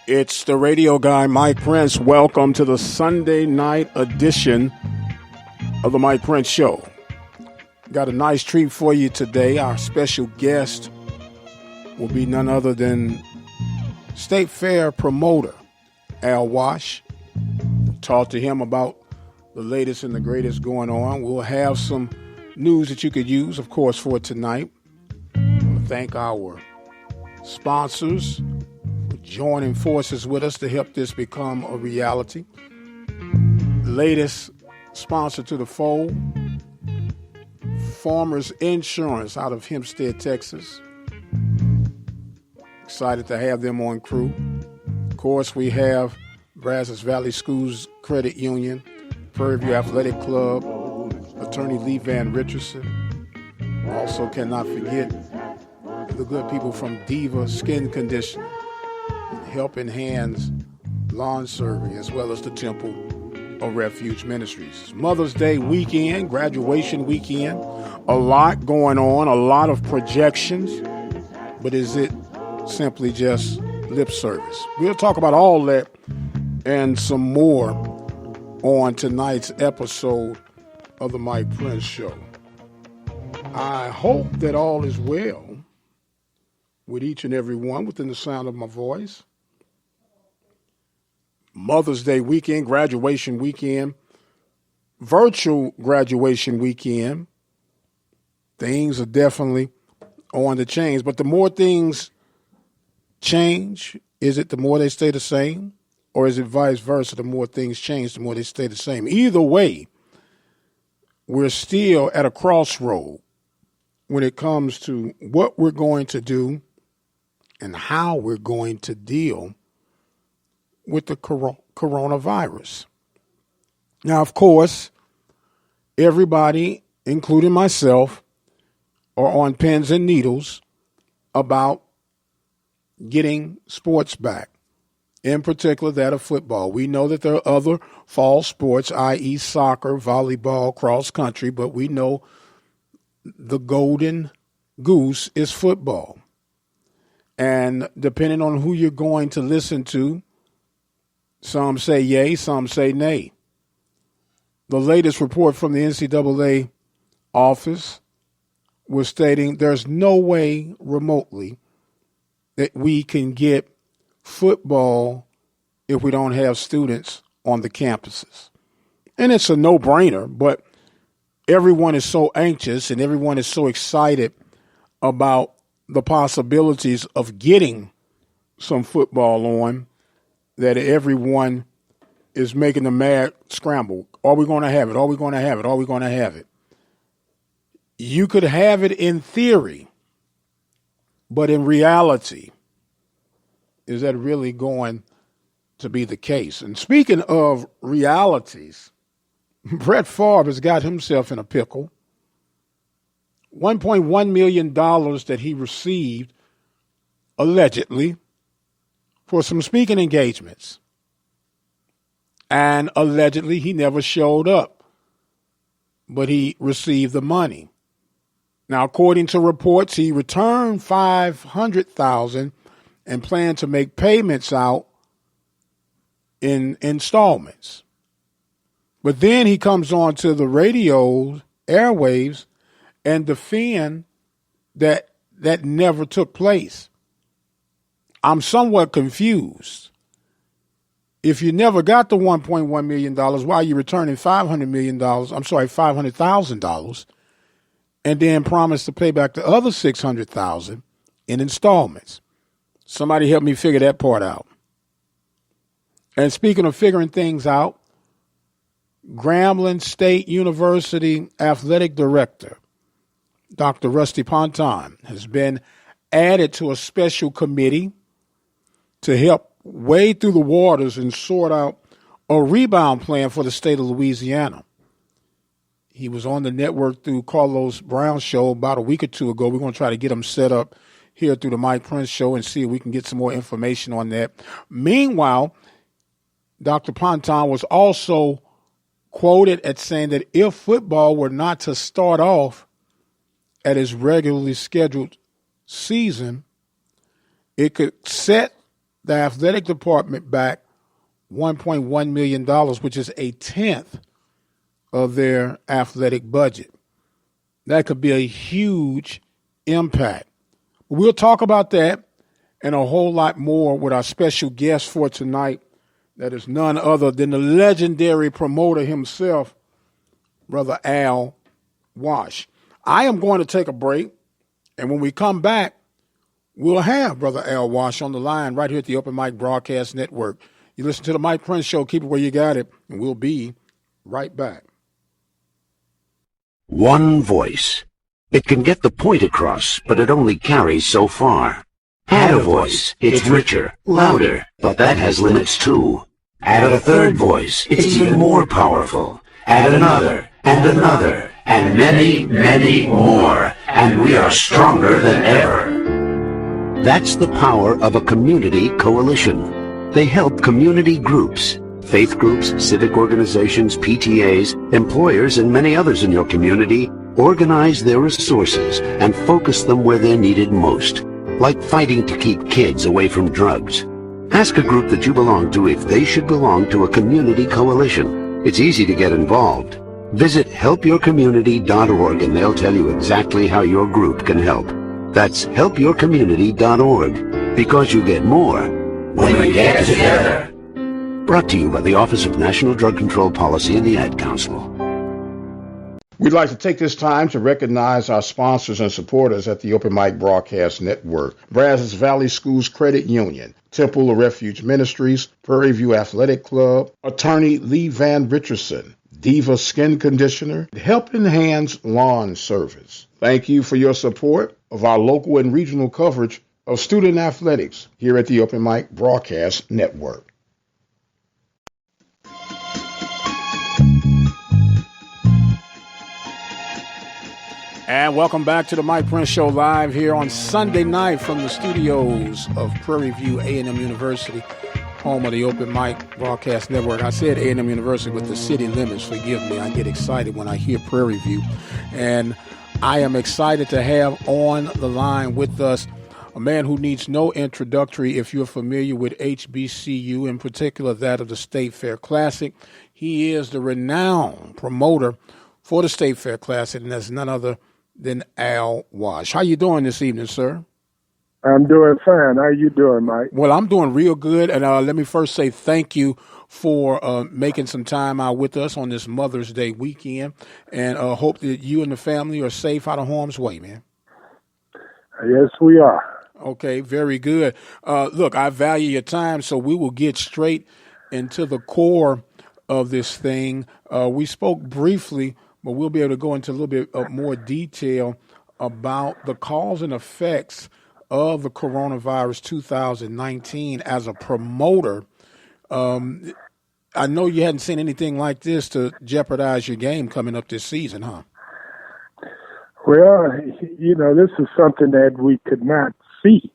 It's the radio guy, Mike Prince. Welcome to the Sunday night edition of the Mike Prince Show. Got a nice treat for you today. Our special guest will be none other than State Fair promoter Al Wash. Talk to him about the latest and the greatest going on. We'll have some news that you could use, of course, for tonight. I want to thank our sponsors for joining forces with us to help this become a reality. Latest sponsor to the fold, Farmers Insurance out of Hempstead, Texas. Excited to have them on crew. Of course, we have Brazos Valley Schools Credit Union, Prairie View Athletic Club, attorney Lee Van Richardson. Also cannot forget the good people from Diva Skin Conditioning, Helping Hands Lawn Serving, as well as the Temple of Refuge Ministries. Mother's Day weekend, graduation weekend, a lot going on, a lot of projections, but is it simply just lip service? We'll talk about all that and some more on tonight's episode of the Mike Prince Show. I hope that all is well with each and every one within the sound of my voice. Mother's Day weekend, graduation weekend, virtual graduation weekend. Things are definitely on the change, but the more things change, is it the more they stay the same? Or is it vice versa? The more things change, the more they stay the same. Either way, we're still at a crossroad when it comes to what we're going to do and how we're going to deal with the coronavirus. Now, of course, everybody, including myself, are on pins and needles about getting sports back, in particular that of football. We know that there are other fall sports, i.e. soccer, volleyball, cross country, but we know the golden goose is football. And depending on who you're going to listen to, some say yay, some say nay. The latest report from the NCAA office was stating there's no way remotely that we can get football if we don't have students on the campuses. And it's a no-brainer, but everyone is so anxious and everyone is so excited about the possibilities of getting some football on that everyone is making the mad scramble. Are we going to have it? Are we going to have it? Are we going to have it? You could have it in theory, but in reality, is that really going to be the case? And speaking of realities, Brett Favre has got himself in a pickle. $1.1 million that he received, allegedly, for some speaking engagements. And allegedly, he never showed up, but he received the money. Now, according to reports, he returned $500,000 and planned to make payments out in installments. But then he comes on to the radio airwaves and defend that never took place. I'm somewhat confused. If you never got the $1.1 million, why are you returning $500,000, and then promise to pay back the other $600,000 in installments? Somebody help me figure that part out. And speaking of figuring things out, Grambling State University Athletic Director, Dr. Rusty Ponton, has been added to a special committee to help wade through the waters and sort out a rebound plan for the state of Louisiana. He was on the network through Carlos Brown's show about a week or two ago. We're going to try to get him set up here through the Mike Prince Show and see if we can get some more information on that. Meanwhile, Dr. Ponton was also quoted as saying that if football were not to start off at its regularly scheduled season, it could set the athletic department back $1.1 million, which is a tenth of their athletic budget. That could be a huge impact. We'll talk about that and a whole lot more with our special guest for tonight. That is none other than the legendary promoter himself, Brother Al Wash. I am going to take a break, and when we come back, we'll have Brother Al Wash on the line right here at the Open Mic Broadcast Network. You listen to the Mike Prince Show. Keep it where you got it, and we'll be right back. One voice. It can get the point across, but it only carries so far. Add a voice. It's richer, louder, but that has limits too. Add a third voice. It's even more powerful. Add another, and many, many more. And we are stronger than ever. That's the power of a community coalition. They help community groups, faith groups, civic organizations, PTAs, employers, and many others in your community organize their resources and focus them where they're needed most, like fighting to keep kids away from drugs. Ask a group that you belong to if they should belong to a community coalition. It's easy to get involved. Visit helpyourcommunity.org and they'll tell you exactly how your group can help. That's helpyourcommunity.org, because you get more when we get together. Brought to you by the Office of National Drug Control Policy and the Ad Council. We'd like to take this time to recognize our sponsors and supporters at the Open Mic Broadcast Network: Brazos Valley Schools Credit Union, Temple of Refuge Ministries, Prairie View Athletic Club, Attorney Lee Van Richardson, Diva Skin Conditioner, Helping Hands Lawn Service. Thank you for your support of our local and regional coverage of student athletics here at the Open Mic Broadcast Network. And welcome back to the Mike Prince Show, live here on Sunday night from the studios of Prairie View A&M University, home of the Open Mic Broadcast Network. I said A&M University with the city limits. Forgive me. I get excited when I hear Prairie View. And I am excited to have on the line with us a man who needs no introductory if you're familiar with HBCU, in particular that of the State Fair Classic. He is the renowned promoter for the State Fair Classic, and that's none other than Al Wash. How you doing this evening, sir? I'm doing fine. How you doing, Mike? Well, I'm doing real good, and let me first say thank you for making some time out with us on this Mother's Day weekend, and hope that you and the family are safe out of harm's way, man. Yes, we are. Okay, very good. Look, I value your time, so we will get straight into the core of this thing. We spoke briefly, but we'll be able to go into a little bit more detail about the cause and effects of the coronavirus 2019 as a promoter. I know you hadn't seen anything like this to jeopardize your game coming up this season, huh? Well, this is something that we could not see,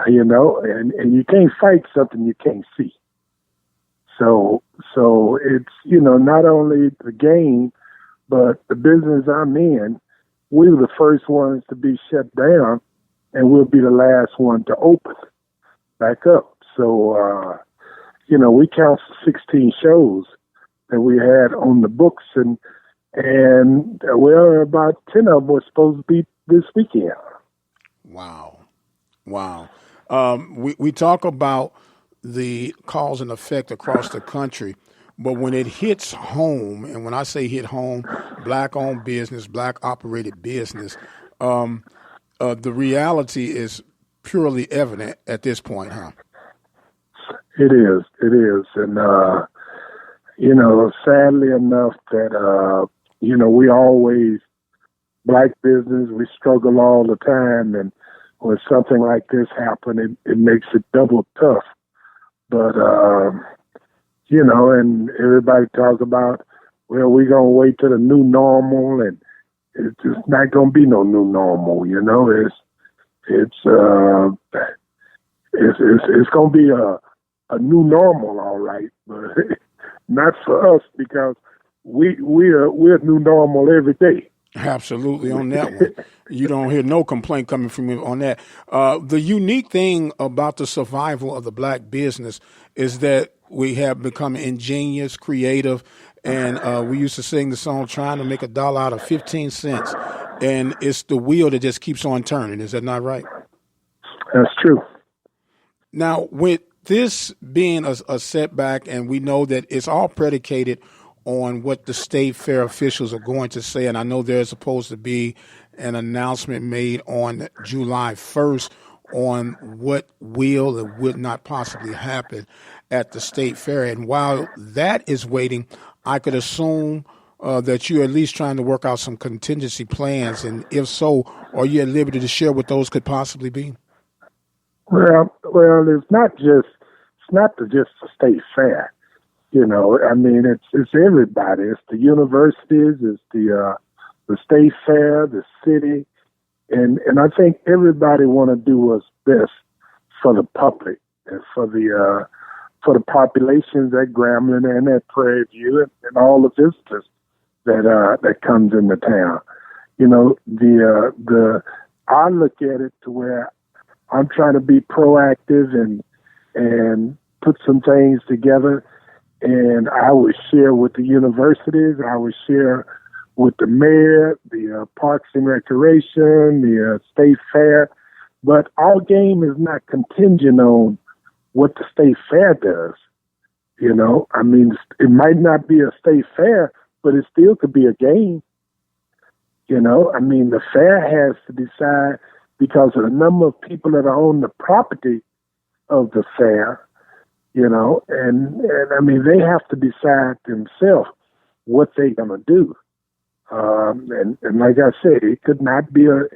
and you can't fight something you can't see. So it's, not only the game, but the business I'm in, we were the first ones to be shut down, and we'll be the last one to open back up. So, we count 16 shows that we had on the books, and about 10 of them were supposed to be this weekend. Wow. We talk about the cause and effect across the country, but when it hits home, and when I say hit home, black-owned business, black-operated business, the reality is purely evident at this point, huh? It is. And, sadly enough that, we always, black business, we struggle all the time. And when something like this happens, it makes it double tough. But, and everybody talks about, well, we're going to wait till the new normal, and it's just not going to be no new normal, It's going to be a new normal, all right, but not for us, because we're new normal every day. Absolutely on that one. You don't hear no complaint coming from me on that. The unique thing about the survival of the black business is that we have become ingenious, creative, and we used to sing the song trying to make a dollar out of 15 cents. And it's the wheel that just keeps on turning. Is that not right? That's true. Now, with this being a setback, and we know that it's all predicated on what the state fair officials are going to say, and I know there's supposed to be an announcement made on July 1st on what will and would not possibly happen at the state fair. And while that is waiting, I could assume that you're at least trying to work out some contingency plans, and if so, are you at liberty to share what those could possibly be? Well, it's not just the state fair. I mean, it's everybody. It's the universities, it's the state fair, the city, and I think everybody want to do what's best for the public and for the populations at Grambling and at Prairie View and all the visitors that comes into town. I look at it to where I'm trying to be proactive and put some things together. And I would share with the universities, I would share with the mayor, the Parks and Recreation, the State Fair. But our game is not contingent on what the State Fair does. I mean, it might not be a State Fair, but it still could be a game. I mean, the fair has to decide because of the number of people that are on the property of the fair. And I mean, they have to decide themselves what they're going to do. And like I said, it could not be a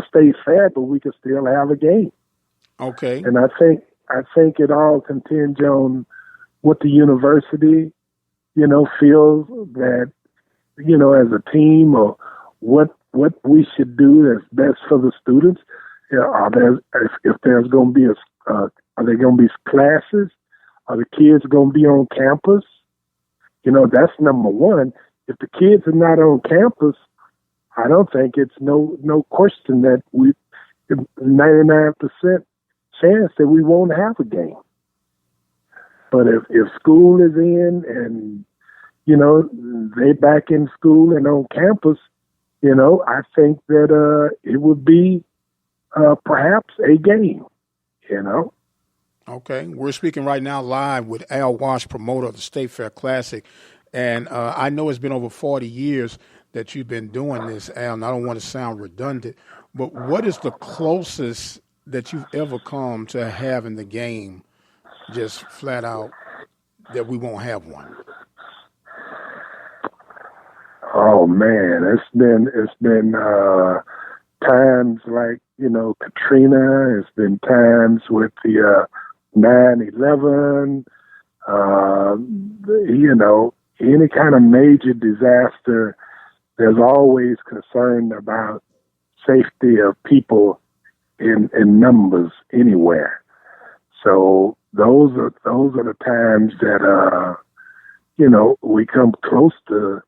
state fair, but we could still have a game. Okay. And I think it all contingent on what the university, feels that, as a team or what we should do that's best for the students. If there's going to be are there going to be classes? Are the kids going to be on campus? That's number one. If the kids are not on campus, I don't think it's no question that 99% chance that we won't have a game. But if school is in and, they back in school and on campus, I think that it would be perhaps a game, Okay. We're speaking right now live with Al Wash, promoter of the State Fair Classic. And I know it's been over 40 years that you've been doing this, Al, and I don't want to sound redundant, but what is the closest that you've ever come to having the game just flat out that we won't have one? Oh man, it's been times like, Katrina. It's been times with the 9/11, any kind of major disaster. There's always concern about safety of people in numbers anywhere. So those are the times that we come close to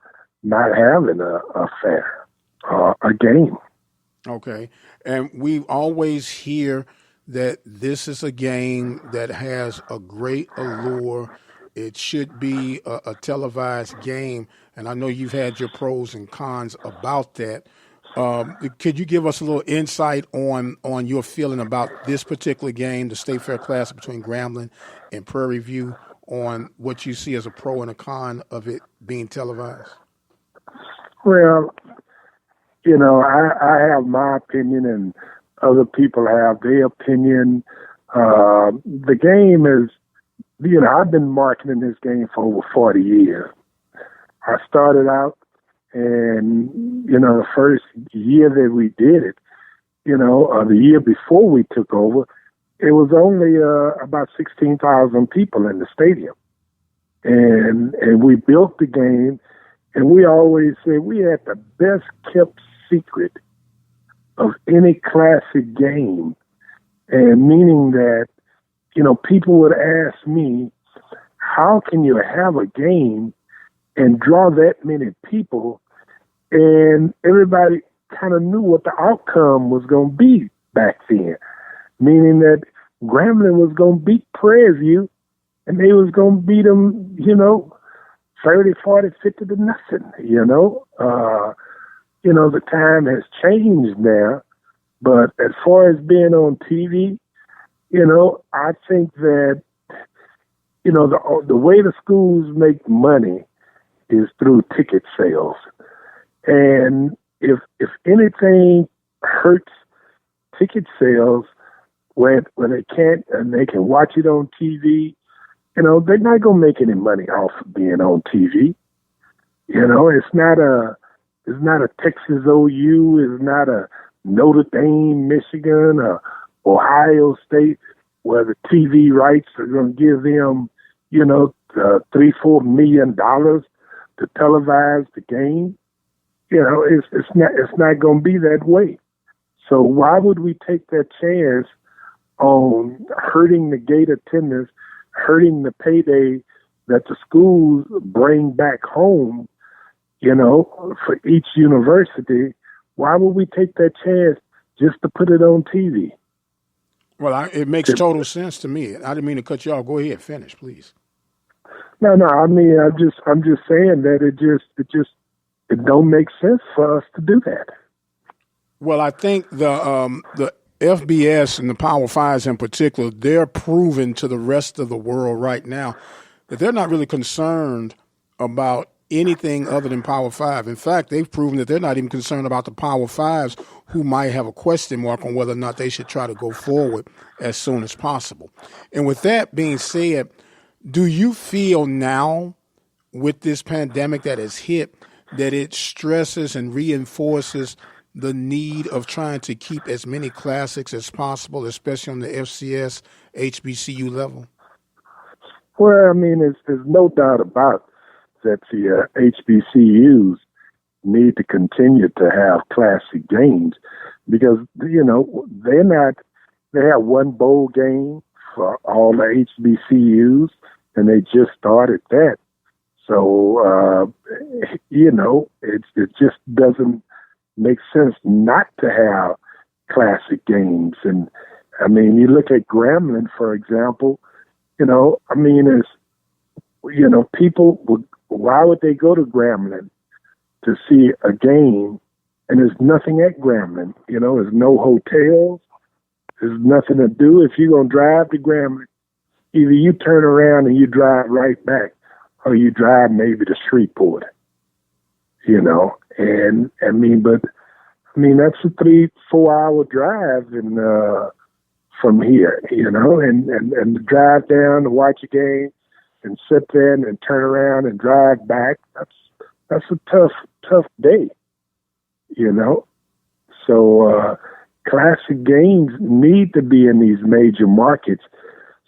not having a fair, a game. Okay. And we always hear that this is a game that has a great allure. It should be a televised game. And I know you've had your pros and cons about that. Could you give us a little insight on your feeling about this particular game, the State Fair Classic between Grambling and Prairie View, on what you see as a pro and a con of it being televised? Well, I have my opinion and other people have their opinion. The game is, I've been marketing this game for over 40 years. I started out and, the first year that we did it, the year before we took over, it was only about 16,000 people in the stadium. And we built the game, and we always said we had the best kept secret of any classic game. And meaning that, people would ask me, how can you have a game and draw that many people and everybody kind of knew what the outcome was going to be back then, meaning that Grambling was going to beat Prairie View, and they was going to beat them, 30, 40, 50 to nothing, the time has changed now, but as far as being on TV, I think that, the way the schools make money is through ticket sales. And if anything hurts ticket sales when they can't, and they can watch it on TV, they're not going to make any money off of being on TV. It's not a Texas OU, it's not a Notre Dame, Michigan, or Ohio State, where the TV rights are going to give them, $3-4 million to televise the game. It's not going to be that way. So why would we take that chance on hurting the gate attendance, hurting the payday that the schools bring back home, for each university? Why would we take that chance just to put it on TV? Well, it makes total sense to me. I didn't mean to cut you off. Go ahead, finish, please. No. I mean, I'm just saying that it don't make sense for us to do that. Well, I think the FBS and the Power Fives in particular, they're proving to the rest of the world right now that they're not really concerned about anything other than Power Five. In fact, they've proven that they're not even concerned about the Power Fives, who might have a question mark on whether or not they should try to go forward as soon as possible. And with that being said, do you feel now with this pandemic that has hit that it stresses and reinforces the need of trying to keep as many classics as possible, especially on the FCS, HBCU level? Well, I mean, there's no doubt about that the HBCUs need to continue to have classic games because, they have one bowl game for all the HBCUs, and they just started that. So, it just doesn't make sense not to have classic games. And, I mean, you look at Grambling, for example, people why would they go to Grambling to see a game and there's nothing at Grambling? There's no hotels, there's nothing to do. If you're going to drive to Grambling, either you turn around and you drive right back, or you drive maybe to Shreveport, and that's a 3-4 hour drive and from here, and to drive down to watch a game and sit there and turn around and drive back, that's a tough day, So classic games need to be in these major markets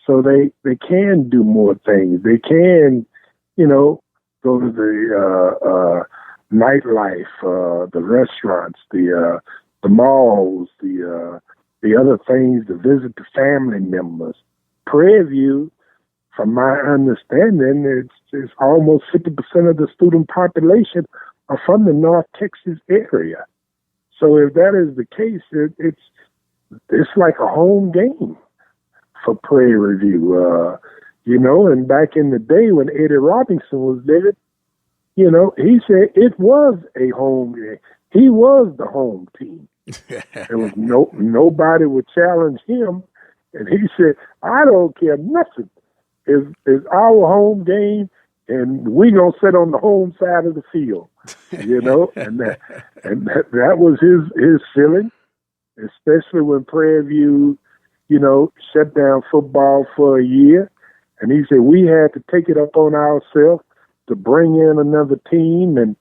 so they can do more things. They can, go to the nightlife, the restaurants, the malls, the other things, to visit the family members. Prairie View, from my understanding, it's almost 50% of the student population are from the North Texas area. So if that is the case, it's like a home game for Prairie View. And back in the day when Eddie Robinson was living, he said it was a home game. He was the home team. There was nobody would challenge him, and he said, "I don't care nothing. It's our home game, and we gonna sit on the home side of the field." And that was his feeling, especially when Prairie View, shut down football for a year. And he said, we had to take it up on ourselves to bring in another team and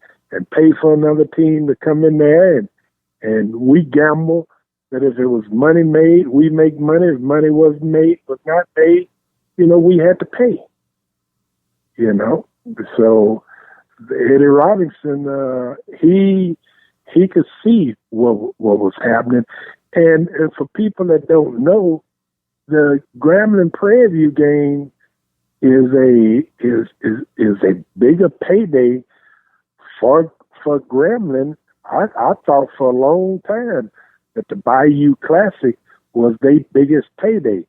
pay for another team to come in there. And we gamble that if it was money made, we make money. If money was not made, we had to pay. So Eddie Robinson, he could see what was happening. And for people that don't know, the Grambling Prairie View game is a bigger payday for for Gremlin, I thought for a long time that the Bayou Classic was their biggest payday.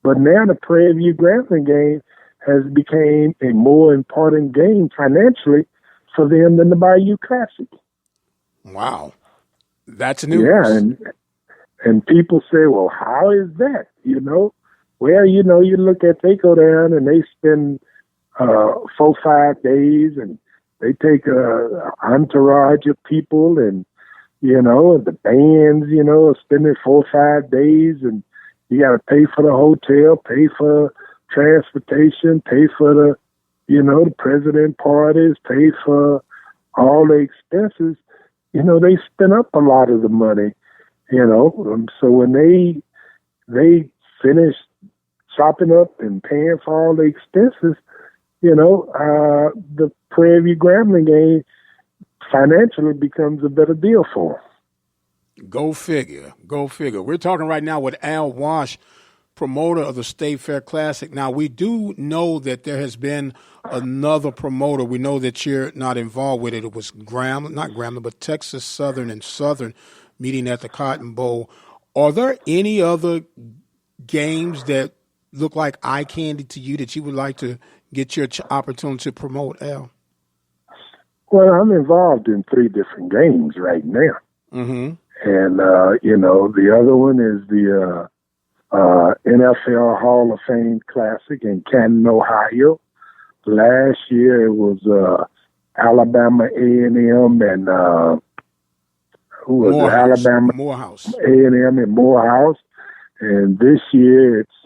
But now the Prairie View Grambling game has become a more important game financially for them than the Bayou Classic. Wow. That's news. Yeah, and people say, well, how is that? Well, you look at, they go down and they spend 4-5 days, and they take a entourage of people, and the bands, are spending 4 or 5 days, and you got to pay for the hotel, pay for transportation, pay for the president parties, pay for all the expenses. They spend up a lot of the money, so when they finish chopping up and paying for all the expenses, the Prairie View Grambling game financially becomes a better deal for them. Go figure. Go figure. We're talking right now with Al Wash, promoter of the State Fair Classic. Now, we do know that there has been another promoter. We know that you're not involved with it. It was but Texas Southern and Southern meeting at the Cotton Bowl. Are there any other games that look like eye candy to you that you would like to get your opportunity to promote, Al? Well, I'm involved in 3 different games right now. Mm-hmm. And, the other one is the NFL Hall of Fame Classic in Canton, Ohio. Last year it was Alabama A&M and who was it? Alabama Morehouse. A&M and Morehouse. And this year it's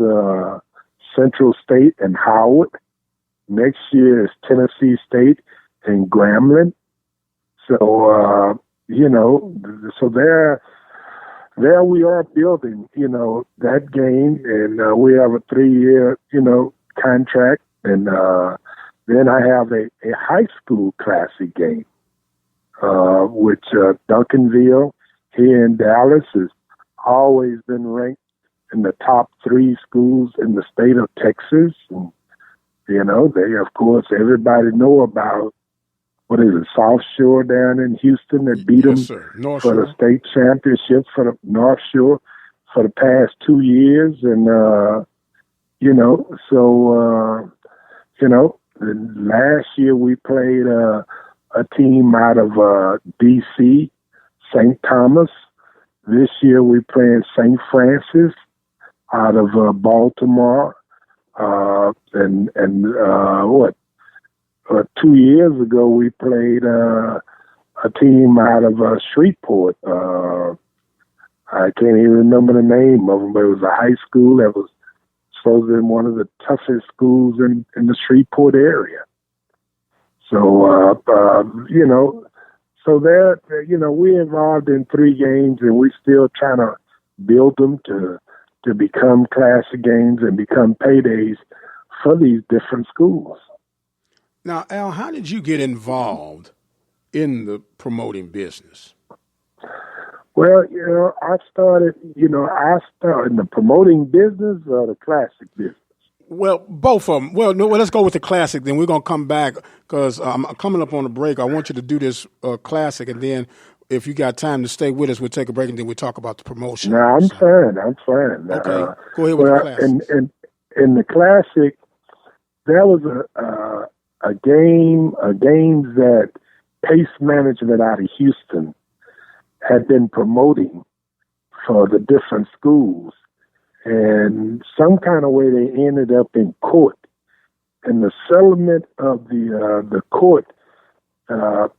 Central State and Howard. Next year is Tennessee State and Grambling. So so there we are building, that game, and we have a 3-year, contract, and then I have a high school classic game, which Duncanville here in Dallas has always been ranked in the top 3 schools in the state of Texas, and they, of course, everybody know about. What is it, South Shore down in Houston that beat them for the state championship for the North Shore for the past 2 years. And, last year we played a team out of D.C., St. Thomas. This year we playing St. Francis out of Baltimore. 2 years ago, we played a team out of Shreveport. I can't even remember the name of them, but it was a high school that was supposed to be one of the toughest schools in the Shreveport area. So, so there, we're involved in 3 games, and we're still trying to build them to become classic games and become paydays for these different schools. Now, Al, how did you get involved in the promoting business? Well, I started in the promoting business or the classic business. Well, both of them. Well, no, let's go with the classic. Then we're going to come back because I'm coming up on a break. I want you to do this classic, and then if you got time to stay with us, we'll take a break, and then we'll talk about the promotion. No, I'm fine. Okay, go ahead with the classic. And in the classic, there was a game that Pace Management out of Houston had been promoting for the different schools. And some kind of way they ended up in court. And the settlement of the court,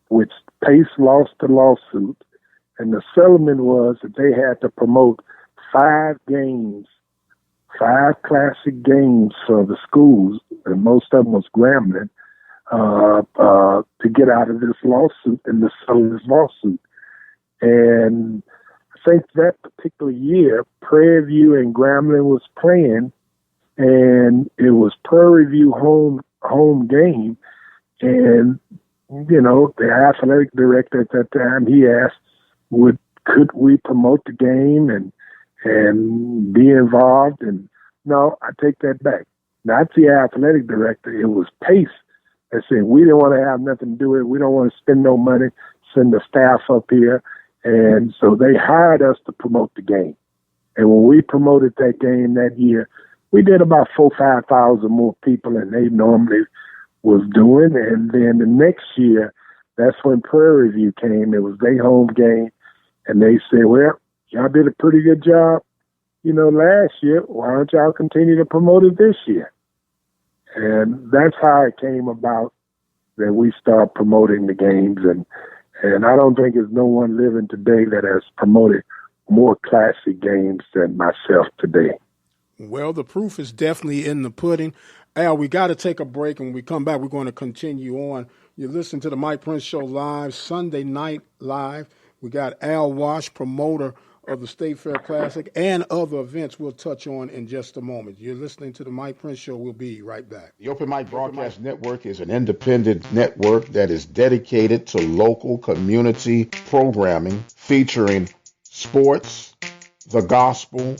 which Pace lost the lawsuit, and the settlement was that they had to promote 5 classic games for the schools, and most of them was Grambling, to get out of this lawsuit and to settle this lawsuit. And I think that particular year, Prairie View and Grambling was playing, and it was Prairie View home game. And, the athletic director at that time, he asked, could we promote the game and be involved? And no, I take that back. Not the athletic director. It was Pace that said, we didn't want to have nothing to do with it. We don't want to spend no money. send the staff up here. And so they hired us to promote the game. And when we promoted that game that year, we did about 5,000 more people than they normally was doing. And then the next year, that's when Prairie View came. It was their home game. And they said, well, y'all did a pretty good job, last year. Why don't y'all continue to promote it this year? And that's how it came about that we start promoting the games. And I don't think there's no one living today that has promoted more classic games than myself today. Well, the proof is definitely in the pudding. Al, we got to take a break, and when we come back, we're going to continue on. You're listening to the Mike Prince Show live, Sunday night live. We got Al Wash, promoter of the State Fair Classic and other events we'll touch on in just a moment. You're listening to the Mike Prince Show. We'll be right back. The Open Mic Broadcast Network is an independent network that is dedicated to local community programming featuring sports, the gospel,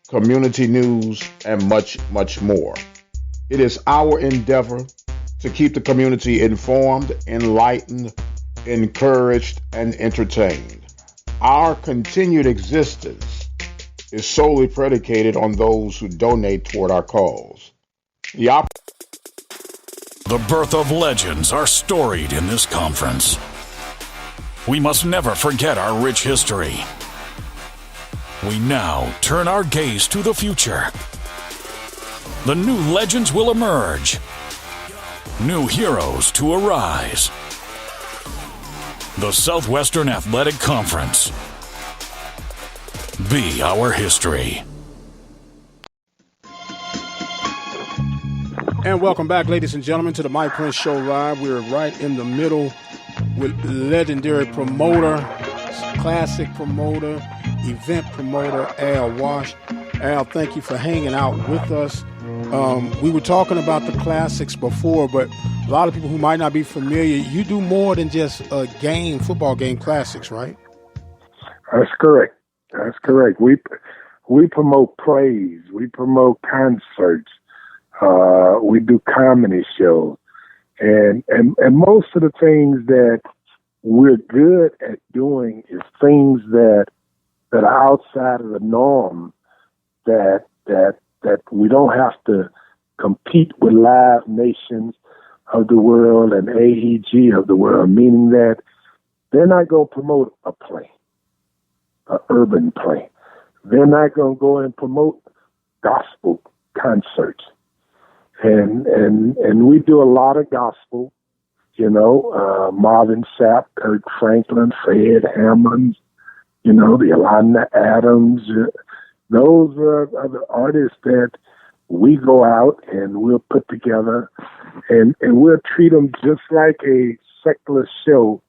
community news, and much, much more. It is our endeavor to keep the community informed, enlightened, encouraged, and entertained. Our continued existence is solely predicated on those who donate toward our cause. The birth of legends are storied in this conference. We must never forget our rich history. We now turn our gaze to the future. The new legends will emerge. New heroes to arise. The Southwestern Athletic Conference. Be our history. And welcome back, ladies and gentlemen, to the Mike Prince Show Live. We're right in the middle with legendary promoter, classic promoter, event promoter, Al Wash. Al, thank you for hanging out with us. We were talking about the classics before, but a lot of people who might not be familiar, you do more than just a game, football game classics, right? That's correct. That's correct. We promote plays. We promote concerts. We do comedy shows. And most of the things that we're good at doing is things that are outside of the norm, that we don't have to compete with Live Nations of the world and AEG of the world, meaning that they're not going to promote a play, an urban play. They're not going to go and promote gospel concerts. And we do a lot of gospel, Marvin Sapp, Kirk Franklin, Fred Hammond, the Yolanda Adams. Those are the artists that we go out and we'll put together and we'll treat them just like a secular show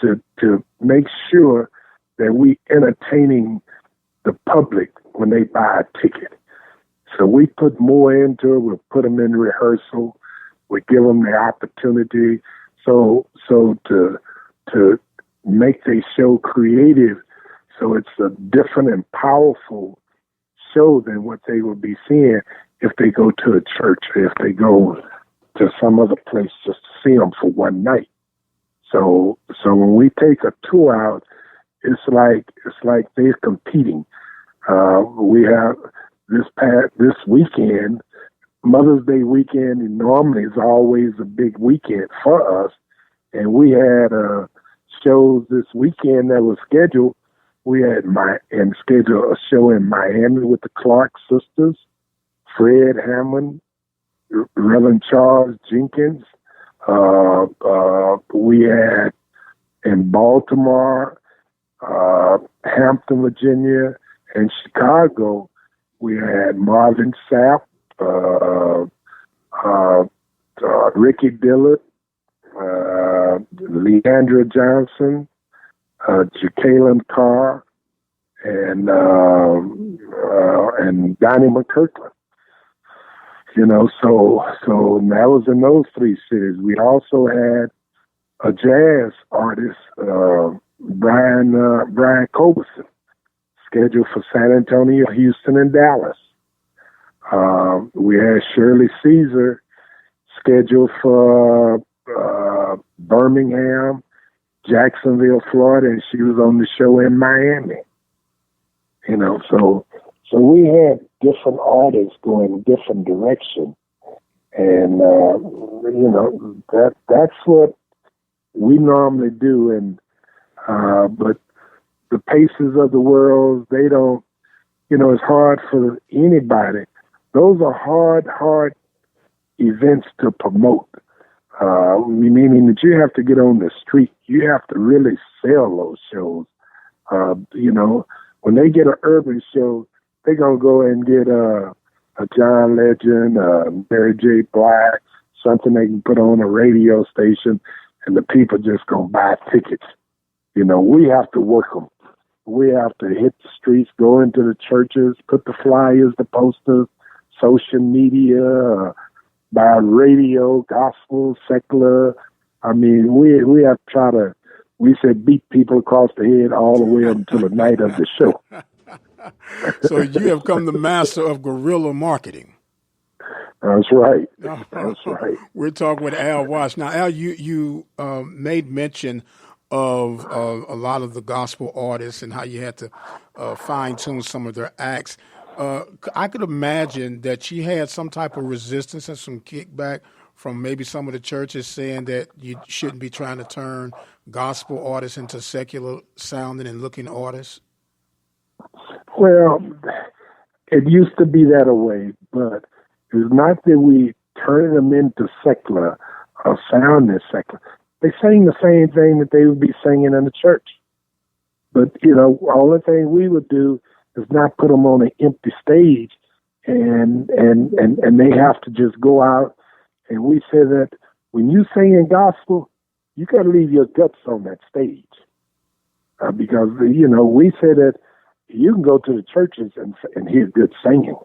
to make sure that we entertaining the public when they buy a ticket. So we put more into it. We'll put them in rehearsal. We give them the opportunity. So to make the show creative, so it's a different and powerful show than what they will be seeing if they go to a church or if they go to some other place just to see them for one night. So when we take a tour out, it's like they're competing. We have this weekend, Mother's Day weekend, and normally is always a big weekend for us. And we had shows this weekend that was scheduled. We had scheduled a show in Miami with the Clark sisters, Fred Hammond, Reverend Charles Jenkins. We had in Baltimore, Hampton, Virginia, and Chicago. We had Marvin Sapp, Ricky Dillard, Leandra Johnson, Jacqueline Carr, and Donnie McKirkland. So that was in those three cities. We also had a jazz artist, Brian Coberson, scheduled for San Antonio, Houston, and Dallas. We had Shirley Caesar scheduled for Birmingham, Jacksonville, Florida, and she was on the show in Miami. You know, so we had different artists going different directions, and you know, that's what we normally do. And but the Paces of the world, they don't. You know, it's hard for anybody. Those are hard events to promote. Meaning that you have to get on the street. You have to really sell those shows. You know, when they get an urban show, they're going to go and get a John Legend, Mary J. Blige, something they can put on a radio station, and the people just going to buy tickets. You know, we have to work them. We have to hit the streets, go into the churches, put the flyers, the posters, social media, by radio, gospel, secular. I mean, we have to try to, we said, beat people across the head all the way up until the night of the show. So you have come the master of guerrilla marketing. That's right. That's right. We're talking with Al Watts. Now, Al, you made mention of a lot of the gospel artists and how you had to fine-tune some of their acts. I could imagine that you had some type of resistance and some kickback from maybe some of the churches saying that you shouldn't be trying to turn gospel artists into secular sounding and looking artists. Well, it used to be that way, but it's not that we turn them into secular or sounding secular. They sing the same thing that they would be singing in the church. But, you know, all the thing we would do is not put them on an empty stage and they have to just go out. And we say that when you sing in gospel, you got to leave your guts on that stage. Because, you know, we say that you can go to the churches and hear good singing.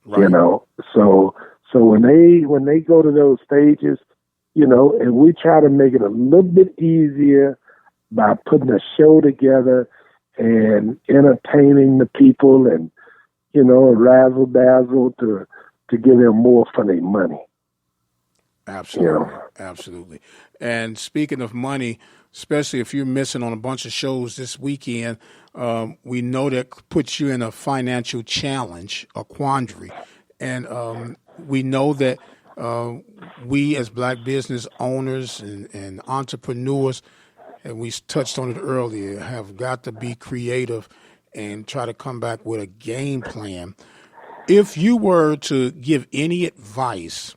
Right. You know, so when they go to those stages, you know, and we try to make it a little bit easier by putting a show together and entertaining the people and, you know, razzle dazzle to give them more for their money. Absolutely. You know? Absolutely. And speaking of money, especially if you're missing on a bunch of shows this weekend, we know that puts you in a financial challenge, a quandary. And we know that we as black business owners and entrepreneurs, and we touched on it earlier, have got to be creative and try to come back with a game plan. If you were to give any advice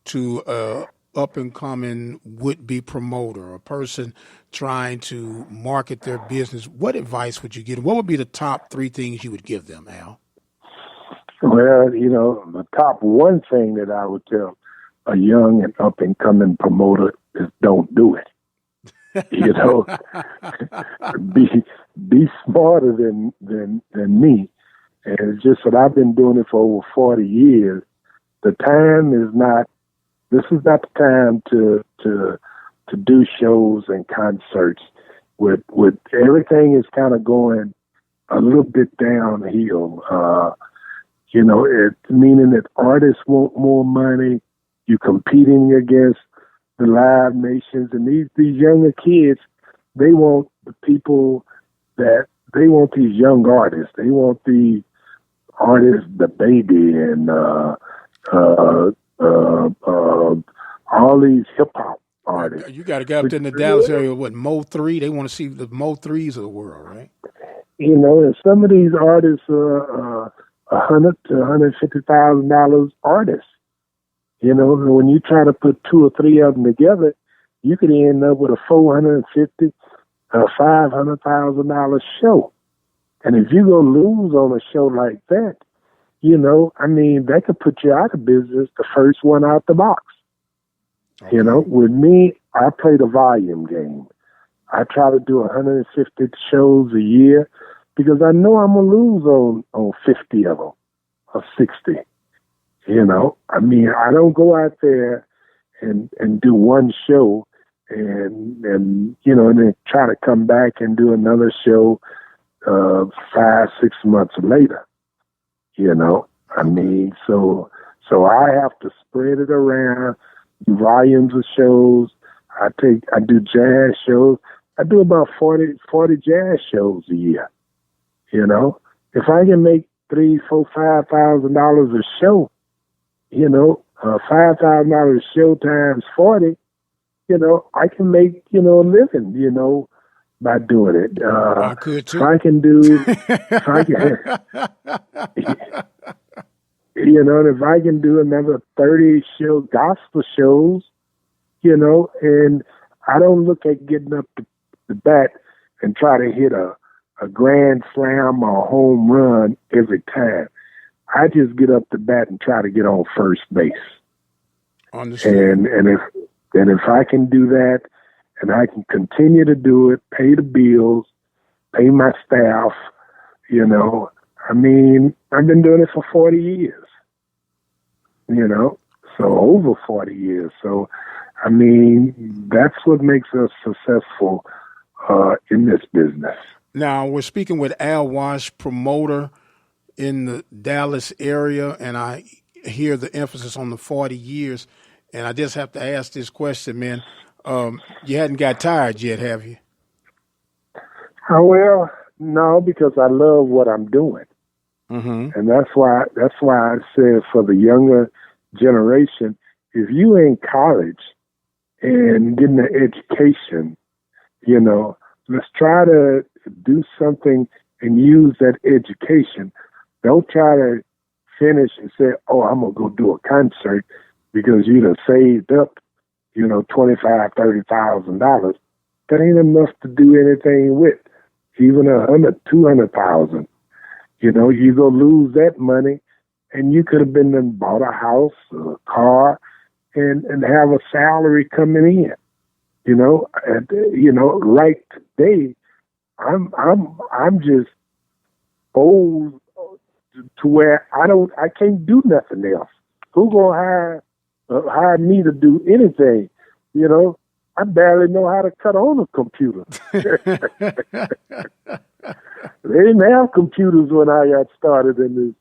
to a up-and-coming would-be promoter, a person trying to market their business, what advice would you give them? What would be the top 3 things you would give them, Al? Well, you know, the top one thing that I would tell a young and up-and-coming promoter is don't do it. You know, be smarter than me. And it's just that I've been doing it for over 40 years. This is not the time to do shows and concerts with everything is kind of going a little bit downhill. You know, it's meaning that artists want more money. You're competing against the Live Nations, and these younger kids, they want the people that they want these young artists. They want the artists, the Baby and all these hip hop artists. You got to get up there in the Dallas area with Mo 3. They want to see the Mo 3s of the world, right? You know, and some of these artists are $100,000 to $150,000 artists. You know, when you try to put 2 or 3 of them together, you could end up with a $450,000, $500,000 show. And if you go lose on a show like that, you know, I mean, that could put you out of business the first one out the box. Okay. You know, with me, I play the volume game. I try to do 150 shows a year because I know I'm going to lose on 50 of them or 60. You know, I mean, I don't go out there and do one show and you know, and then try to come back and do another show 5-6 months later. You know, I mean, so I have to spread it around, volumes of shows. I do jazz shows. I do about 40 jazz shows a year. You know, if I can make $3,000, $4,000, $5,000 a show, you know, $5,000 a show times 40, you know, I can make, you know, a living, you know, by doing it. I could too. If I can do, if I can, you know, and if I can do another 30 gospel shows, you know, and I don't look at getting up the bat and try to hit a grand slam or a home run every time. I just get up the bat and try to get on first base. Understood. And if I can do that, and I can continue to do it, pay the bills, pay my staff, you know, I mean, I've been doing it for 40 years. You know, so over 40 years. So, I mean, that's what makes us successful in this business. Now, we're speaking with Al Wash, promoter in the Dallas area, and I hear the emphasis on the 40 years. And I just have to ask this question, man. You hadn't got tired yet, have you? Well, no, because I love what I'm doing. Mm-hmm. And that's why I said for the younger generation, if you in college and getting an education, you know, let's try to do something and use that education. Don't try to finish and say, oh, I'm going to go do a concert because you'd have saved up, you know, $25,000, $30,000. That ain't enough to do anything with. Even $100,000, $200,000. You know, you go lose that money, and you could have been and bought a house, or a car, and have a salary coming in. You know, and you know, right today, I'm just old to where I can't do nothing else. Who gonna hire me to do anything? You know, I barely know how to cut on a computer. They didn't have computers when I got started in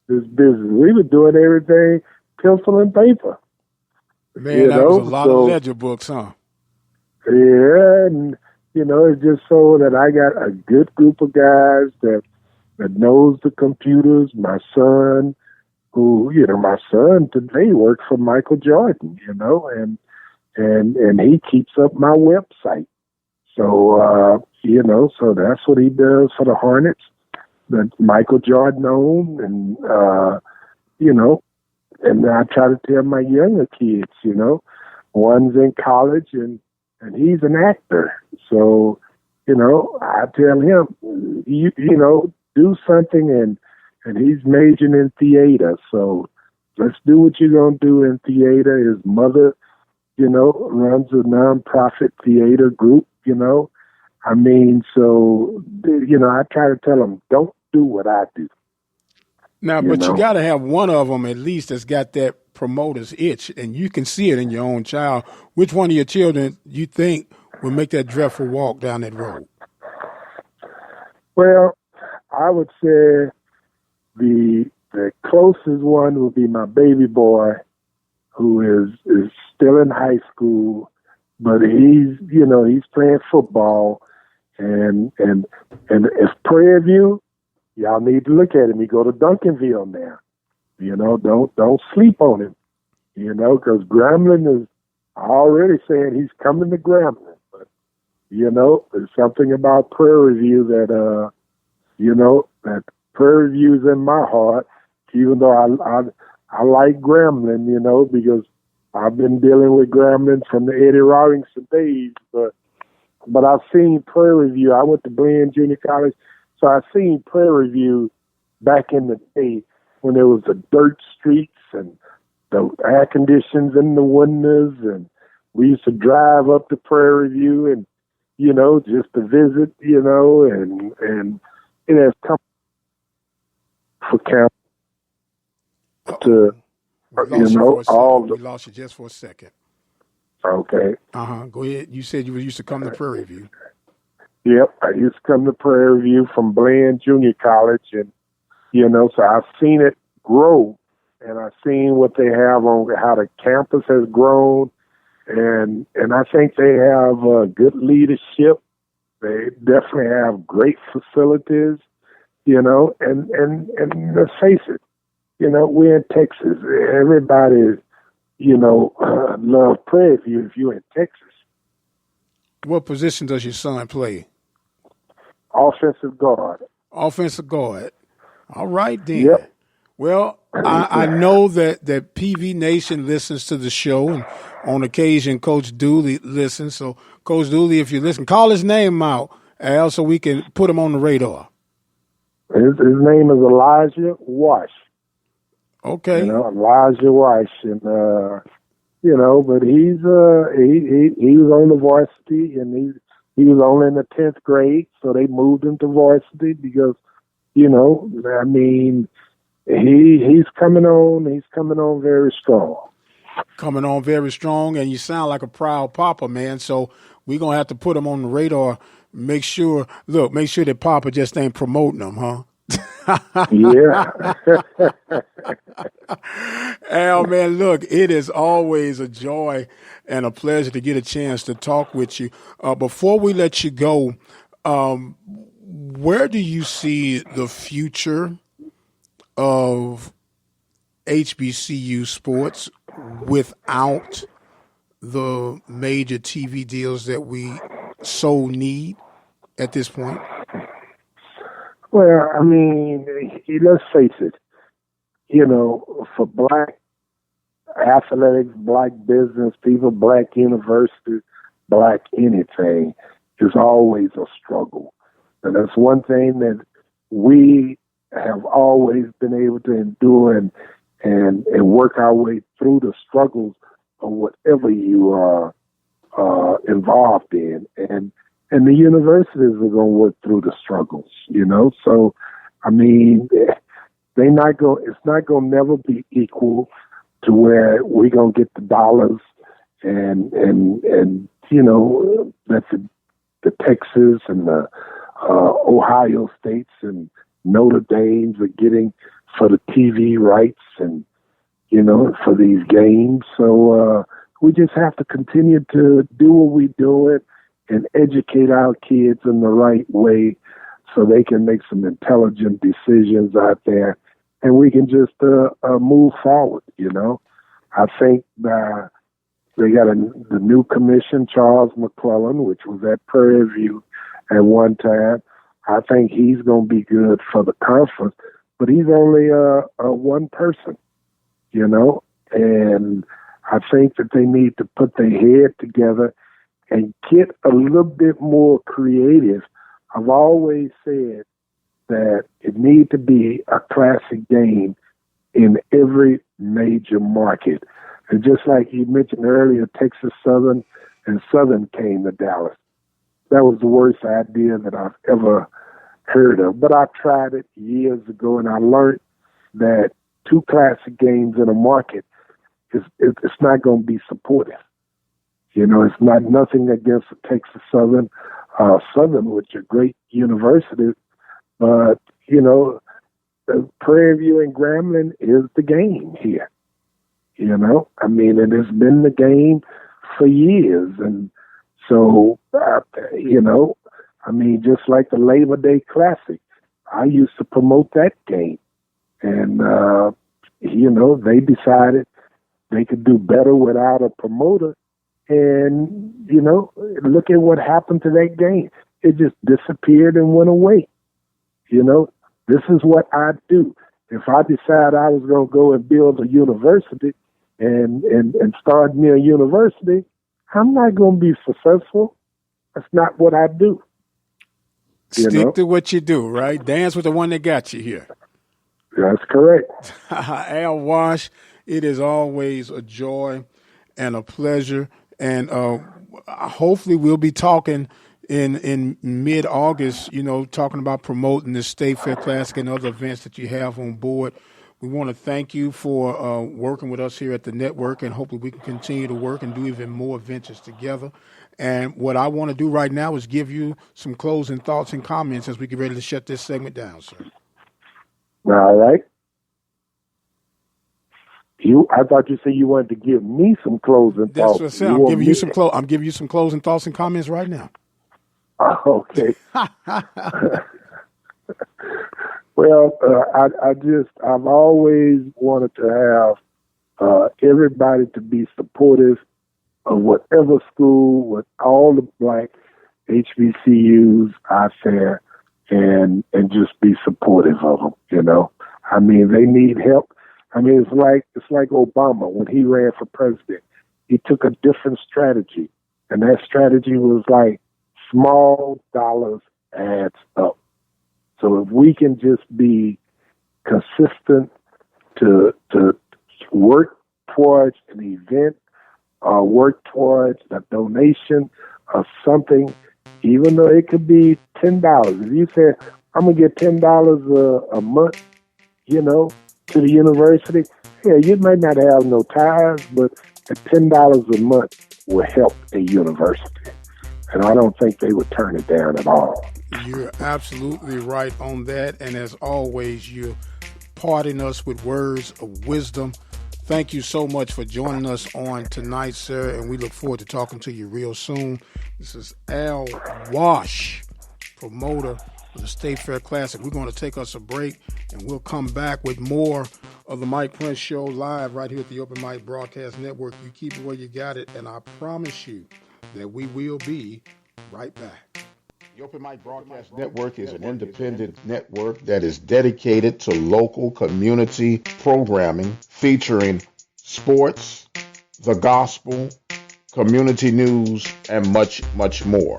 this business. We were doing everything pencil and paper. Man, that was a lot of ledger books, huh? Yeah, and you know, it's just so that I got a good group of guys that knows the computers. My son, my son today works for Michael Jordan, you know, and he keeps up my website. So, you know, so that's what he does for the Hornets that Michael Jordan owned. And, you know, and I try to tell my younger kids, you know, one's in college and he's an actor. So, you know, I tell him, you know, do something and he's majoring in theater. So let's do what you're going to do in theater. His mother, you know, runs a nonprofit theater group, you know. I mean, so, you know, I try to tell them, don't do what I do. Now, but you got to have one of them at least that's got that promoter's itch, and you can see it in your own child. Which one of your children you think will make that dreadful walk down that road? Well, I would say the closest one would be my baby boy, who is still in high school, but he's playing football, and if Prairie View, y'all need to look at him. He go to Duncanville now. You know, don't sleep on him. You know, because Grambling is already saying he's coming to Grambling. But you know, there's something about Prairie View that you know, that Prairie View's in my heart. Even though I like Grambling, you know, because I've been dealing with Grambling from the Eddie Robinson days. But I've seen Prairie View. I went to Bland Junior College. So I seen Prairie View back in the day when there was the dirt streets and the air conditions in the windows, and we used to drive up to Prairie View and, you know, just to visit, you know, and it has come for camp to, you know, all the... We lost you just for a second. Okay. Go ahead. You said you used to come to Prairie View. Yep, I used to come to Prairie View from Bland Junior College, and, you know, so I've seen it grow, and I've seen what they have on, how the campus has grown, and I think they have good leadership. They definitely have great facilities, and let's face it, we're in Texas. Everybody, love Prairie View if you're in Texas. What position does your son play? Offensive guard. Offensive guard. All right, then. Yep. Well, I know that PV Nation listens to the show, and on occasion, Coach Dooley listens. So, Coach Dooley, if you listen, call his name out, Al, so we can put him on the radar. His name is Elijah Wash. Okay. Elijah Wash, and but he's he was on the varsity, and he was only in the 10th grade, so they moved him to varsity because, he's coming on. He's coming on very strong. Coming on very strong, and you sound like a proud papa, man. So we're gonna have to put him on the radar. Make sure that Papa just ain't promoting him, huh? Yeah. Al, man, look, it is always a joy and a pleasure to get a chance to talk with you. Before we let you go, where do you see the future of HBCU sports without the major TV deals that we so need at this point? Well, let's face it, for black athletics, black business people, black universities, black anything, is always a struggle. And that's one thing that we have always been able to endure and work our way through the struggles of whatever you are involved in. And the universities are going to work through the struggles, So, it's not going to never be equal to where we're going to get the dollars and that the Texas and the Ohio States and Notre Dames are getting for the TV rights and, for these games. So we just have to continue to do what we do and educate our kids in the right way so they can make some intelligent decisions out there and we can just move forward, I think they got the new commission, Charles McClellan, which was at Prairie View at one time. I think he's going to be good for the conference, but he's only one person, and I think that they need to put their head together and get a little bit more creative. I've always said that it needs to be a classic game in every major market. And just like you mentioned earlier, Texas Southern and Southern came to Dallas. That was the worst idea that I've ever heard of. But I tried it years ago, and I learned that two classic games in a market, it's not going to be supportive. It's not nothing against Texas Southern, which are great universities, but, Prairie View and Grambling is the game here. It has been the game for years. And so, just like the Labor Day Classic, I used to promote that game. And, they decided they could do better without a promoter. And, look at what happened to that game. It just disappeared and went away. This is what I do. If I decide I was going to go and build a university and start me a university, I'm not going to be successful. That's not what I do. Stick to what you do, right? Dance with the one that got you here. That's correct. Al Wash, it is always a joy and a pleasure. And hopefully we'll be talking in mid-August, talking about promoting the State Fair Classic and other events that you have on board. We want to thank you for working with us here at the network, and hopefully we can continue to work and do even more ventures together. And what I want to do right now is give you some closing thoughts and comments as we get ready to shut this segment down, sir. All right. I thought you said you wanted to give me some closing That's thoughts. what I said. I'm giving you some closing thoughts and comments right now. Okay. Well, I've always wanted to have everybody to be supportive of whatever school, with all the black HBCUs out there, and just be supportive of them. You know, I mean, they need help. I mean, it's like Obama when he ran for president. He took a different strategy, and that strategy was like small dollars adds up. So if we can just be consistent to work towards an event, or work towards a donation or something, even though it could be $10. If you say, I'm going to get $10 a month, you know, to the university, yeah, you might not have no ties, but at $10 a month will help a university. And I don't think they would turn it down at all. You're absolutely right on that. And as always, you're parting us with words of wisdom. Thank you so much for joining us on tonight, sir, and we look forward to talking to you real soon. This is Al Wash, promoter of the State Fair Classic. We're going to take us a break, and we'll come back with more of the Mike Prince Show live right here at the Open Mic Broadcast Network. You keep it where you got it, and I promise you that we will be right back. The Open Mic Broadcast Network is an independent network that is dedicated to local community programming featuring sports, the gospel, community news, and much, much more.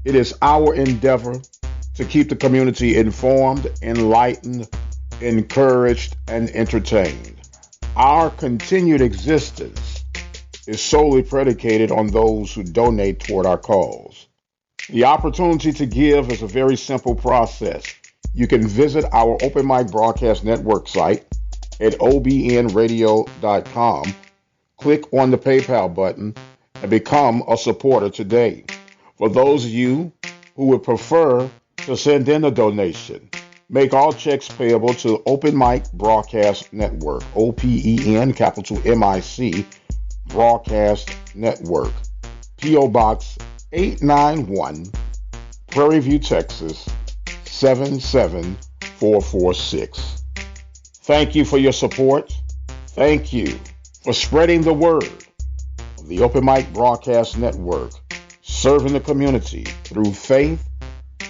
It is our endeavor to keep the community informed, enlightened, encouraged, and entertained. Our continued existence is solely predicated on those who donate toward our cause. The opportunity to give is a very simple process. You can visit our Open Mic Broadcast Network site at obnradio.com, click on the PayPal button, and become a supporter today. For those of you who would prefer to send in a donation, make all checks payable to Open Mic Broadcast Network, OPEN, capital MIC, Broadcast Network, P.O. Box 891, Prairie View, Texas, 77446. Thank you for your support. Thank you for spreading the word of the Open Mic Broadcast Network, serving the community through faith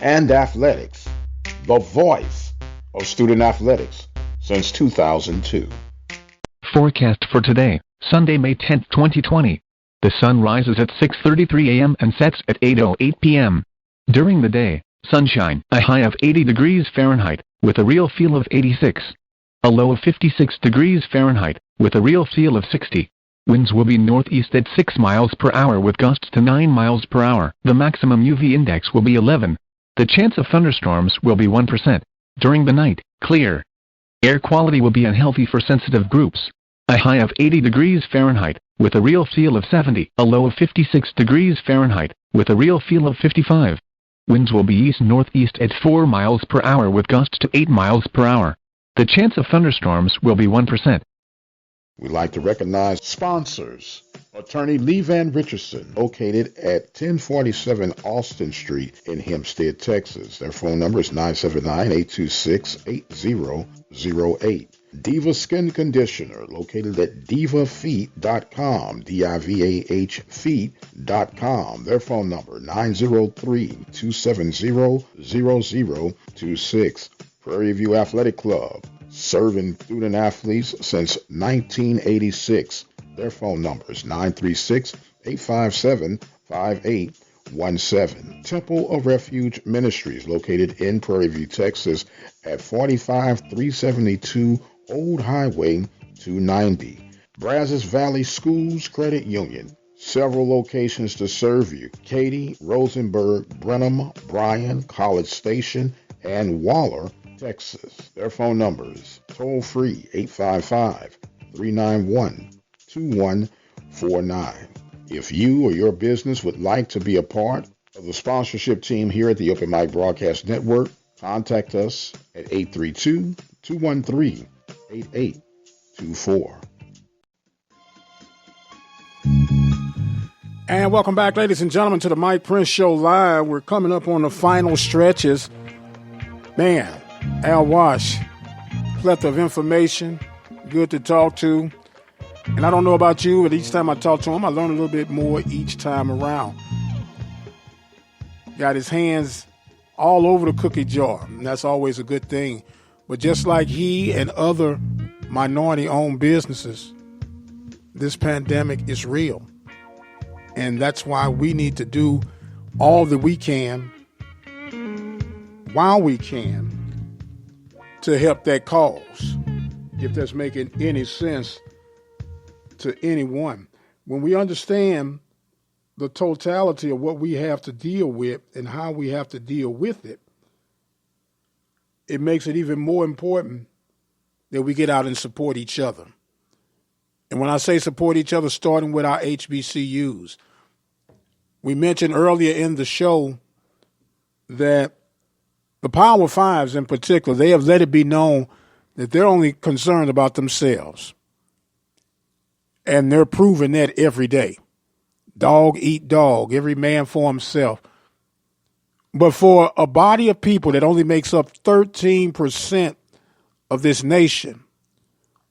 and athletics, the voice of student athletics since 2002. Forecast for today, Sunday, May 10th, 2020. The sun rises at 6:33 a.m. and sets at 8:08 p.m. During the day, sunshine, a high of 80 degrees Fahrenheit, with a real feel of 86. A low of 56 degrees Fahrenheit, with a real feel of 60. Winds will be northeast at 6 miles per hour with gusts to 9 miles per hour. The maximum UV index will be 11. The chance of thunderstorms will be 1%. During the night, clear. Air quality will be unhealthy for sensitive groups. A high of 80 degrees Fahrenheit, with a real feel of 70. A low of 56 degrees Fahrenheit, with a real feel of 55. Winds will be east-northeast at 4 miles per hour with gusts to 8 miles per hour. The chance of thunderstorms will be 1%. We'd like to recognize sponsors. Attorney Lee Van Richardson, located at 1047 Austin Street in Hempstead, Texas. Their phone number is 979-826-8008. Diva Skin Conditioner, located at divafeet.com, D-I-V-A-H feet.com. Their phone number, 903-270-0026. Prairie View Athletic Club, serving student athletes since 1986. Their phone number is 936-857-5817. Temple of Refuge Ministries, located in Prairie View, Texas, at 45372 Old Highway 290. Brazos Valley Schools Credit Union, several locations to serve you. Katy, Rosenberg, Brenham, Bryan, College Station, and Waller, Texas. Their phone numbers, toll free, 855-391-2149. If you or your business would like to be a part of the sponsorship team here at the Open Mic Broadcast Network, contact us at 832-213-8824. And welcome back, ladies and gentlemen, to the Mike Prince Show Live. We're coming up on the final stretches. Man, Al Wash, plethora of information, good to talk to. And I don't know about you, but each time I talk to him, I learn a little bit more each time around. Got his hands all over the cookie jar, and that's always a good thing. But just like he and other minority-owned businesses, this pandemic is real. And that's why we need to do all that we can while we can to help that cause, if that's making any sense to anyone. When we understand the totality of what we have to deal with and how we have to deal with it, it makes it even more important that we get out and support each other. And when I say support each other, starting with our HBCUs, we mentioned earlier in the show that the Power Fives in particular, they have let it be known that they're only concerned about themselves. And they're proving that every day. Dog eat dog, every man for himself. But for a body of people that only makes up 13% of this nation,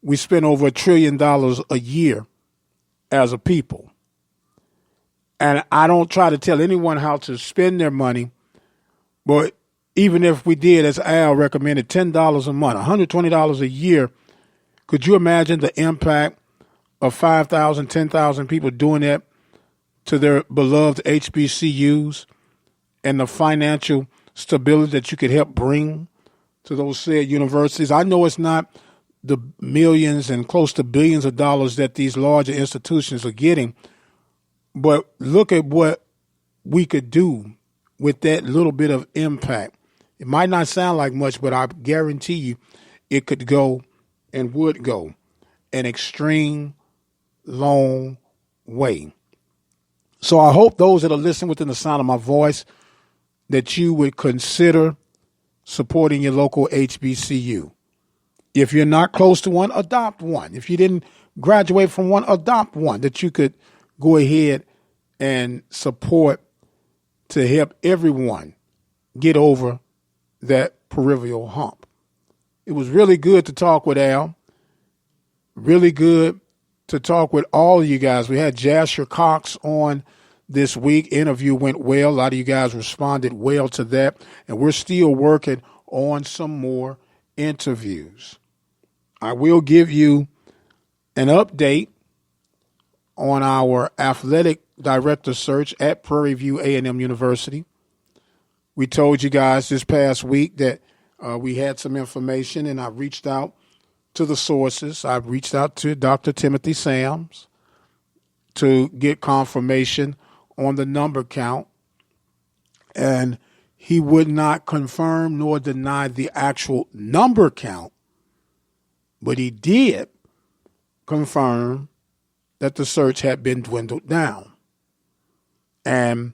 we spend over $1 trillion a year as a people. And I don't try to tell anyone how to spend their money, but even if we did, as Al recommended, $10 a month, $120 a year, could you imagine the impact of 5,000, 10,000 people doing that to their beloved HBCUs and the financial stability that you could help bring to those said universities? I know it's not the millions and close to billions of dollars that these larger institutions are getting, but look at what we could do with that little bit of impact. It might not sound like much, but I guarantee you it could go and would go an extreme long way. So I hope those that are listening within the sound of my voice that you would consider supporting your local HBCU. If you're not close to one, adopt one. If you didn't graduate from one, adopt one that you could go ahead and support to help everyone get over that peripheral hump. It was really good to talk with Al. Really good to talk with all of you guys. We had Jasher Cox on this week. Interview went well. A lot of you guys responded well to that. And we're still working on some more interviews. I will give you an update on our athletic director search at Prairie View A&M University. We told you guys this past week that we had some information, and I reached out to the sources. I reached out to Dr. Timothy Sams to get confirmation on the number count, and he would not confirm nor deny the actual number count, but he did confirm that the search had been dwindled down. And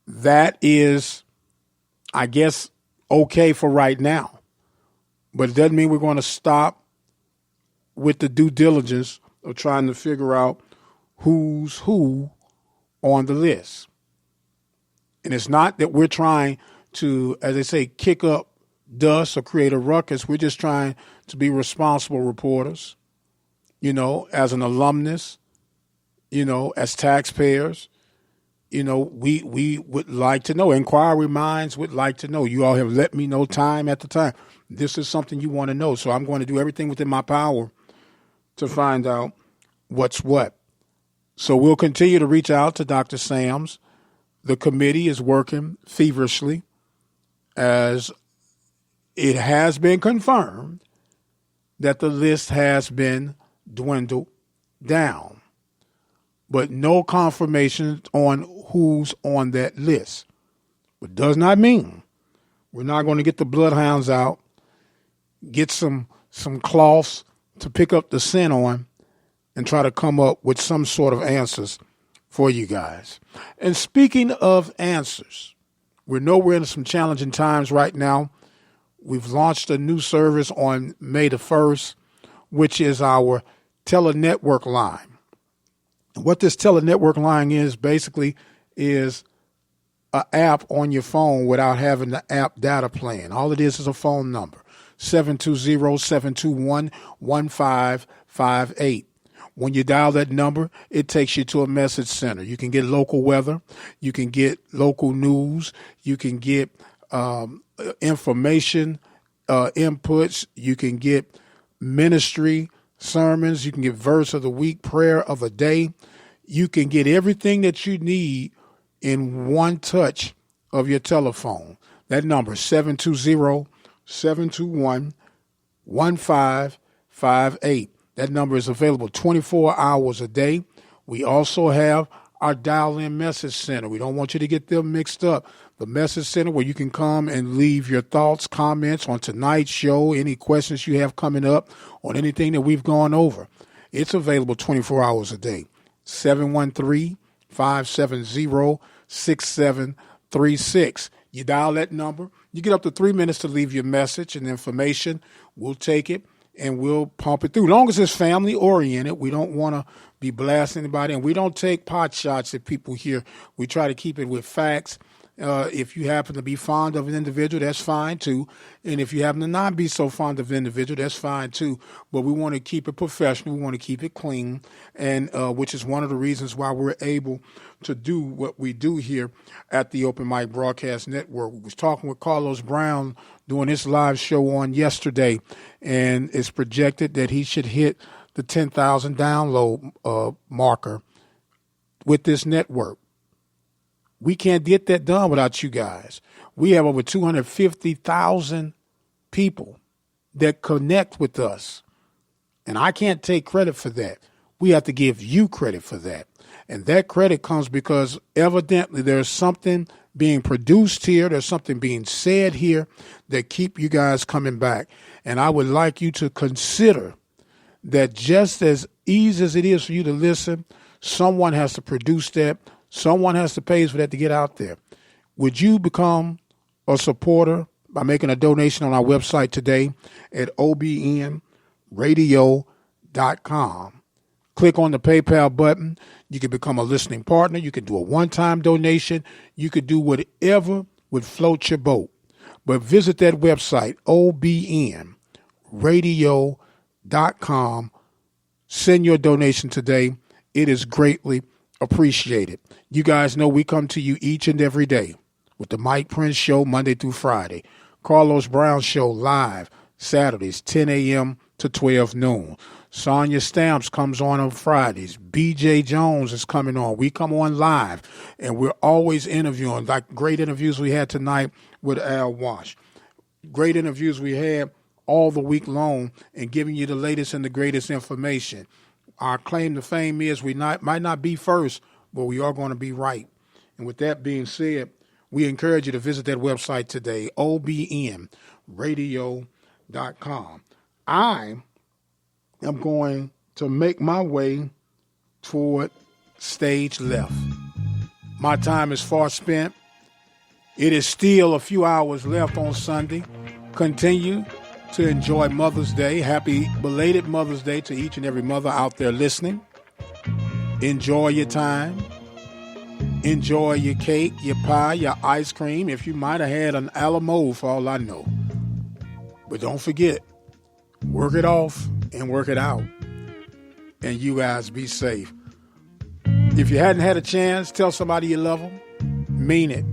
that is, I guess, okay for right now. But it doesn't mean we're going to stop with the due diligence of trying to figure out who's who on the list. And it's not that we're trying to, as they say, kick up dust or create a ruckus. We're just trying to be responsible reporters, as an alumnus, as taxpayers. We would like to know. Inquiry minds would like to know. You all have let me know time after time. This is something you want to know. So I'm going to do everything within my power to find out what's what. So we'll continue to reach out to Dr. Sams. The committee is working feverishly, as it has been confirmed that the list has been dwindled down, but no confirmation on who's on that list. But does not mean we're not going to get the bloodhounds out, get some cloths to pick up the scent on, and try to come up with some sort of answers for you guys. And speaking of answers, we know we're in some challenging times right now. We've launched a new service on May the 1st, which is our telenetwork line. What this tele-network line is basically is an app on your phone without having the app data plan. All it is a phone number, 720-721-1558. When you dial that number, it takes you to a message center. You can get local weather. You can get local news. You can get information, inputs. You can get ministry sermons. You can get verse of the week, prayer of the day. You can get everything that you need in one touch of your telephone. That number is 720-721-1558. That number is available 24 hours a day. We also have our dial-in message center. We don't want you to get them mixed up. The message center where you can come and leave your thoughts, comments on tonight's show, any questions you have coming up on anything that we've gone over. It's available 24 hours a day. 713-570-6736. You dial that number. You get up to 3 minutes to leave your message and information. We'll take it and we'll pump it through. As long as it's family oriented, we don't want to be blasting anybody, and we don't take pot shots at people here. We try to keep it with facts. If you happen to be fond of an individual, that's fine too. And if you happen to not be so fond of an individual, that's fine too. But we want to keep it professional. We want to keep it clean, and which is one of the reasons why we're able to do what we do here at the Open Mic Broadcast Network. We was talking with Carlos Brown doing his live show on yesterday, and it's projected that he should hit the 10,000 download marker with this network. We can't get that done without you guys. We have over 250,000 people that connect with us, and I can't take credit for that. We have to give you credit for that. And that credit comes because evidently there's something being produced here, there's something being said here that keep you guys coming back. And I would like you to consider that just as easy as it is for you to listen, someone has to produce that. Someone has to pay for that to get out there. Would you become a supporter by making a donation on our website today at obnradio.com? Click on the PayPal button. You can become a listening partner. You can do a one-time donation. You could do whatever would float your boat. But visit that website, obnradio.com. Send your donation today. It is greatly appreciated. You guys know we come to you each and every day with the Mike Prince Show Monday through Friday. Carlos Brown Show live Saturdays, 10 a.m. to 12 noon. Sonia Stamps comes on Fridays. B.J. Jones is coming on. We come on live, and we're always interviewing, like great interviews we had tonight with Al Wash. Great interviews we had all the week long and giving you the latest and the greatest information. Our claim to fame is we might not be first, but we are going to be right. And with that being said, we encourage you to visit that website today, obnradio.com. I am going to make my way toward stage left. My time is far spent. It is still a few hours left on Sunday. Continue to enjoy Mother's Day. Happy belated Mother's Day to each and every mother out there listening. Enjoy your time. Enjoy your cake, your pie, your ice cream. If you might have had an Alamo for all I know. But don't forget, work it off and work it out. And you guys be safe. If you hadn't had a chance, tell somebody you love them. Mean it.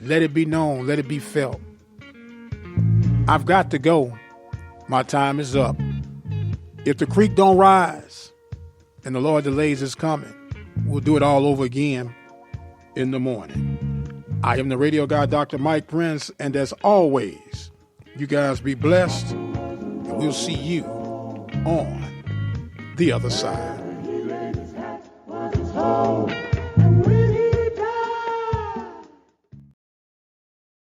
Let it be known. Let it be felt. I've got to go. My time is up. If the creek don't rise and the Lord delays his coming, we'll do it all over again in the morning. I am the radio guy, Dr. Mike Prince, and as always, you guys be blessed, and we'll see you on the other side.